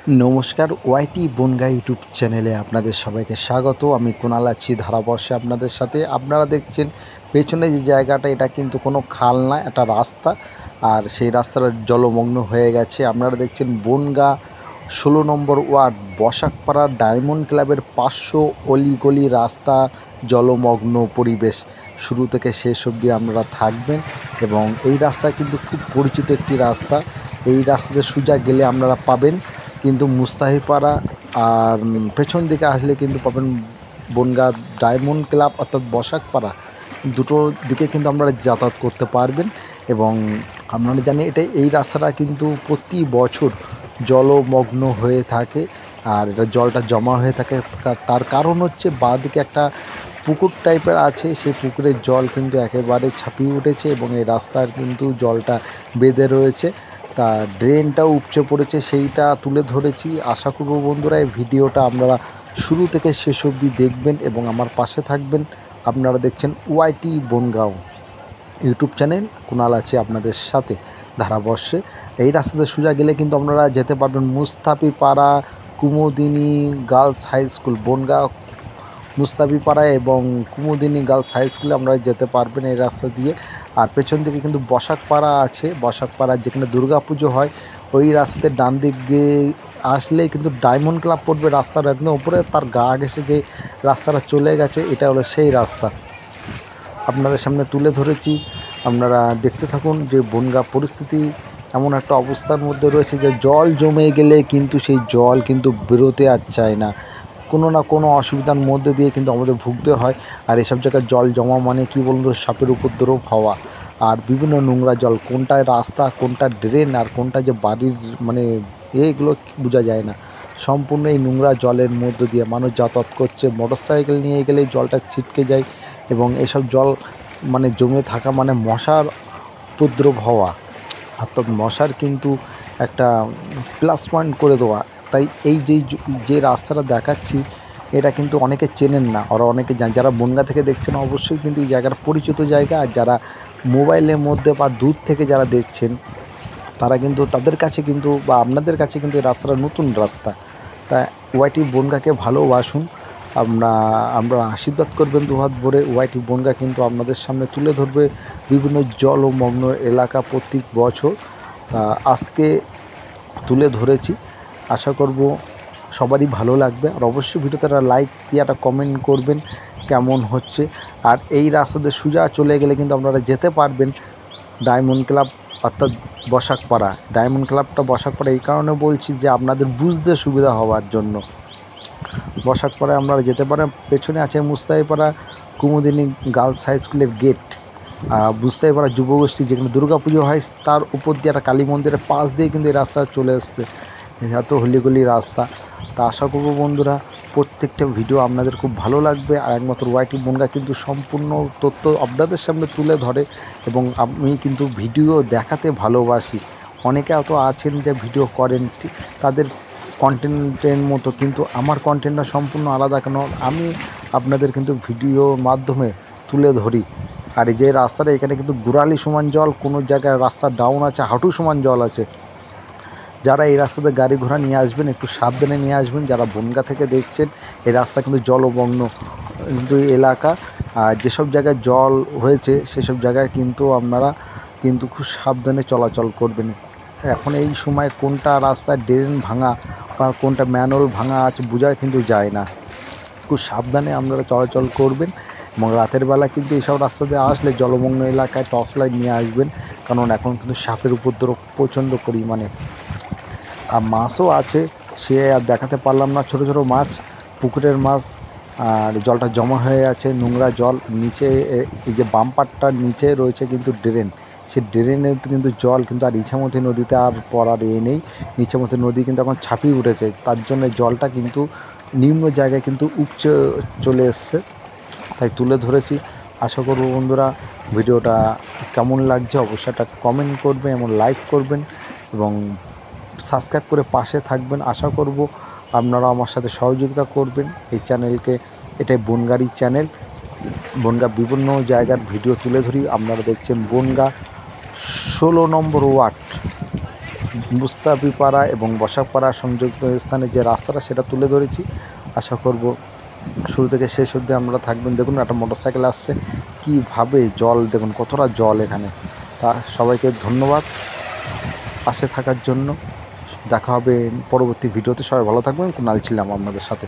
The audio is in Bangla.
নমস্কার, ওয়াইটি বনগাঁ ইউটিউব চ্যানেলে আপনাদের সবাইকে স্বাগত। আমি কুণাল আছি ধারাবর্ষে আপনাদের সাথে। আপনারা দেখছেন পেছনে যে জায়গাটা, এটা কিন্তু কোনো খাল না, এটা রাস্তা। আর সেই রাস্তাটা জলমগ্ন হয়ে গেছে। আপনারা দেখছেন বনগাঁ 16 নম্বর ওয়ার্ড বসাকপাড়া ডায়মন্ড ক্লাবের 500 অলিগলি রাস্তা, জলমগ্ন পরিবেশ। শুরু থেকে শেষ অবধি আপনারা থাকবেন এবং এই রাস্তা কিন্তু খুব পরিচিত একটি রাস্তা। এই রাস্তাতে সোজা গেলে আপনারা পাবেন কিন্তু মুস্তাহিপাড়া, আর পেছন দিকে আসলে কিন্তু পাবেন বনগাঁ ডায়মন্ড ক্লাব অর্থাৎ বসাকপাড়া। দুটো দিকে কিন্তু আপনারা যাতায়াত করতে পারবেন এবং আপনারা জানেন এই রাস্তাটা কিন্তু প্রতি বছর জলমগ্ন হয়ে থাকে। আর এটা জলটা জমা হয়ে থাকে, তার কারণ হচ্ছে বাঁদিকে একটা পুকুর টাইপের আছে। সেই পুকুরের জল কিন্তু একেবারে ছাপিয়ে উঠেছে এবং এই রাস্তার কিন্তু জলটা বেঁধে রয়েছে। তা ড্রেনটাও উপচে পড়েছে, সেইটা তুলে ধরেছি। আশা করব বন্ধুরা এই ভিডিওটা আপনারা শুরু থেকে শেষ অবধি দেখবেন এবং আমার পাশে থাকবেন। আপনারা দেখছেন ওয়াইটি বনগাঁ ইউটিউব চ্যানেল, কুণাল আছে আপনাদের সাথে ধারাবর্ষে। এই রাস্তাতে সোজা গেলে কিন্তু আপনারা যেতে পারবেন Mustafipara Kumudini girls high school. Bangaon Mustafipara এবং কুমুদিনী গার্লস হাই স্কুলে আপনারা যেতে পারবেন এই রাস্তা দিয়ে। আর পেছন দিকে কিন্তু বসাকপাড়া আছে। বসাকপাড়া যেখানে দুর্গাপুজো হয়, ওই রাস্তাতে ডান দিক দিয়ে আসলেই কিন্তু ডায়মন্ড ক্লাব পড়বে রাস্তার একদম উপরে। তার গা ঘেঁষে যে রাস্তাটা চলে গেছে, এটা হলো সেই রাস্তা। আপনাদের সামনে তুলে ধরেছি, আপনারা দেখতে থাকুন যে বনগাঁ পরিস্থিতি এমন একটা অবস্থার মধ্যে রয়েছে যে জল জমে গেলে কিন্তু সেই জল কিন্তু বেরোতে আর চায় না। কোনো না কোনো অসুবিধার মধ্যে দিয়ে কিন্তু আমাদের ভুগতে হয়। আর এসব জায়গায় জল জমা মানে কি বলুন তো, সাপের উপদ্রব হওয়া আর বিভিন্ন নোংরা জল, কোনটায় রাস্তা কোনটা ড্রেন আর কোনটা যে বাড়ির মানে এইগুলো বোঝা যায় না। সম্পূর্ণ এই নোংরা জলের মধ্য দিয়ে মানুষ যাতায়াত করছে। মোটরসাইকেল নিয়ে গেলেই জলটা ছিটকে যায় এবং এসব জল মানে জমে থাকা মানে মশার উপদ্রব হওয়া, অর্থাৎ মশার কিন্তু একটা প্লাস পয়েন্ট করে দেওয়া। তাই এই যে রাস্তাটা দেখাচ্ছি, এটা কিন্তু অনেকে চেনেন না, ওরা অনেকে যারা বনগাঁ থেকে দেখছেন অবশ্যই কিন্তু এই জায়গাটা পরিচিত জায়গা। আর যারা মোবাইলের মধ্যে বা দূর থেকে যারা দেখছেন, তারা কিন্তু তাদের কাছে কিন্তু বা আপনাদের কাছে কিন্তু এই রাস্তাটা নতুন রাস্তা। তা ওয়াইটি বনগাঁকে ভালোবাসুন, আমরা আশীর্বাদ করবেন দুহাত ভরে। ওয়াইটি বনগাঁ কিন্তু আপনাদের সামনে তুলে ধরবে বিভিন্ন জলমগ্ন এলাকা প্রত্যেক বছর। তা আজকে তুলে ধরেছি, আশা করব সবারই ভালো লাগবে। আর অবশ্যই ভিডিওতে একটা লাইক দিয়ে একটা কমেন্ট করবেন কেমন হচ্ছে। আর এই রাস্তাতে সোজা চলে গেলে কিন্তু আপনারা যেতে পারবেন ডায়মন্ড ক্লাব অর্থাৎ বসাকপাড়া। ডায়মন্ড ক্লাবটা বসাকপাড়া এই কারণে বলছি যে আপনাদের বুঝতে সুবিধা হওয়ার জন্য। বসাকপাড়ায় আপনারা যেতে পারেন। পেছনে আছে মুস্তাফিপাড়া কুমুদিনী গার্লস হাই স্কুলের গেট। মুস্তাফিপাড়া যুবগোষ্ঠী যেখানে দুর্গাপুজো হয়, তার উপর দিয়ে একটা কালী মন্দিরের পাশ দিয়ে কিন্তু এই রাস্তা চলে এসছে। এত হলিগলি রাস্তা। তা আশা করব বন্ধুরা প্রত্যেকটা ভিডিও আপনাদের খুব ভালো লাগবে। আর একমাত্র ওয়াইটি বনগাঁ কিন্তু সম্পূর্ণ তথ্য আপনাদের সামনে তুলে ধরে এবং আমি কিন্তু ভিডিও দেখাতে ভালোবাসি। অনেকে এত আছেন যে ভিডিও করেন, তাদের কন্টেন্টের মতো, কিন্তু আমার কন্টেন্টটা সম্পূর্ণ আলাদা। কেন আমি আপনাদের কিন্তু ভিডিওর মাধ্যমে তুলে ধরি। আর এই যে রাস্তাটা, এখানে কিন্তু গোড়ালি সমান জল, কোনো জায়গায় রাস্তা ডাউন আছে, হাঁটু সমান জল আছে। যারা এই রাস্তাতে গাড়ি ঘোড়া নিয়ে আসবেন একটু সাবধানে নিয়ে আসবেন। যারা বনগাঁ থেকে দেখছেন, এই রাস্তা কিন্তু জলমগ্ন কিন্তু এলাকা। আর যেসব জায়গায় জল হয়েছে সেসব জায়গায় কিন্তু আপনারা কিন্তু খুব সাবধানে চলাচল করবেন। এখন এই সময় কোনটা রাস্তায় ড্রেন ভাঙা বা কোনটা ম্যানহোল ভাঙা আছে বোঝা কিন্তু যায় না। খুব সাবধানে আপনারা চলাচল করবেন এবং রাতের বেলা কিন্তু এইসব রাস্তা দিয়ে আসলে জলমগ্ন এলাকায় টর্চ লাইট নিয়ে আসবেন, কারণ এখন কিন্তু সাপের উপদ্রব প্রচণ্ড পরিমাণে। আর মাছও আছে, সে আর দেখাতে পারলাম না। ছোট ছোট মাছ, পুকুরের মাছ। আর জলটা জমা হয়ে আছে, নোংরা জল। নিচে এই যে বাম্পারটার নিচে রয়েছে কিন্তু ড্রেন, সে ড্রেনে কিন্তু জল কিন্তু আর ইছামতি নদীতে আর পড়ার নেই। ইছামতি নদী কিন্তু এখন ছাপিয়ে উঠেছে, তার জন্য জলটা কিন্তু নিম্ন জায়গায় কিন্তু উপচে চলে এসছে। তাই তুলে ধরেছি। আশা করব বন্ধুরা ভিডিওটা কেমন লাগছে অবশ্যই একটা কমেন্ট করবেন এবং লাইক করবেন এবং সাবস্ক্রাইব করে পাশে থাকবেন। আশা করব আপনারা আমার সাথে সহযোগিতা করবেন এই চ্যানেলকে। এটাই বনগাঁরই চ্যানেল। বনগাঁ বিভিন্ন জায়গার ভিডিও তুলে ধরি। আপনারা দেখছেন বনগাঁ 16 নম্বর ওয়ার্ড মুস্তাফিপাড়া এবং বসাকপাড়া সংযুক্ত স্থানে যে রাস্তাটা সেটা তুলে ধরেছি। আশা করব শুরু থেকে শেষ অবধি আপনারা থাকবেন। দেখুন একটা মোটরসাইকেল আসছে, কীভাবে জল, দেখুন কতটা জল এখানে। তা সবাইকে ধন্যবাদ পাশে থাকার জন্য। দেখা হবে পরবর্তী ভিডিওতে। সবাই ভালো থাকবেন। কুণাল ছিলাম আপনাদের সাথে।